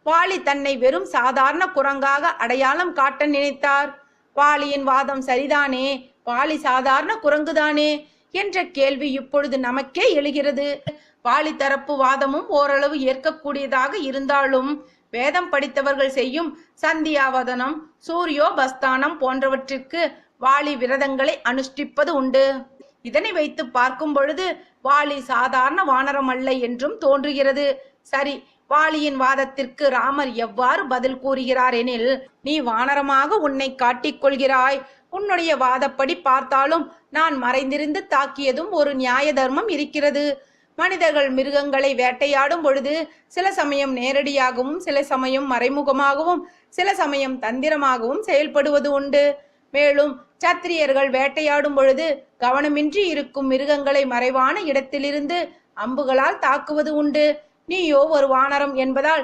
வாலி தன்னை வெறும் சாதாரண குரங்காக அடையாளம் காட்ட நினைத்தார். வாலியின் வாதம் சரிதானே? வாலி சாதாரண குரங்குதானே என்ற கேள்வி இப்பொழுது நமக்கே எழுகிறது. வாலி தரப்பு வாதமும் ஓரளவு ஏற்கக்கூடியதாக இருந்தாலும் வேதம் படித்தவர்கள் செய்யும் சந்தியாவதனம், சூரியோபஸ்தானம் போன்றவற்றிற்கு வாலி விரதங்களை அனுஷ்டிப்பது உண்டு. இதனை வைத்து பார்க்கும் பொழுது வாலி சாதாரண வானரம் அல்ல என்றும் தோன்றுகிறது. சரி, வாலியின் வாதத்திற்கு ராமர் எவ்வாறு பதில் கூறுகிறார் எனில், நீ வானரமாக உன்னை காட்டிக் கொள்கிறாய். உன்னுடைய வாதப்படி பார்த்தாலும் நான் மறைந்திருந்து தாக்கியதும் ஒரு நியாய தர்மம் இருக்கிறது. மனிதர்கள் மிருகங்களை வேட்டையாடும் பொழுது சில சமயம் நேரடியாகவும், சில சமயம் மறைமுகமாகவும், சில சமயம் தந்திரமாகவும் செயல்படுவது உண்டு. மேலும் சத்திரியர்கள் வேட்டையாடும் பொழுது கவனமின்றி இருக்கும் மிருகங்களை மறைவான இடத்திலிருந்து அம்புகளால் தாக்குவது உண்டு. நீயோ ஒரு வானரம் என்பதால்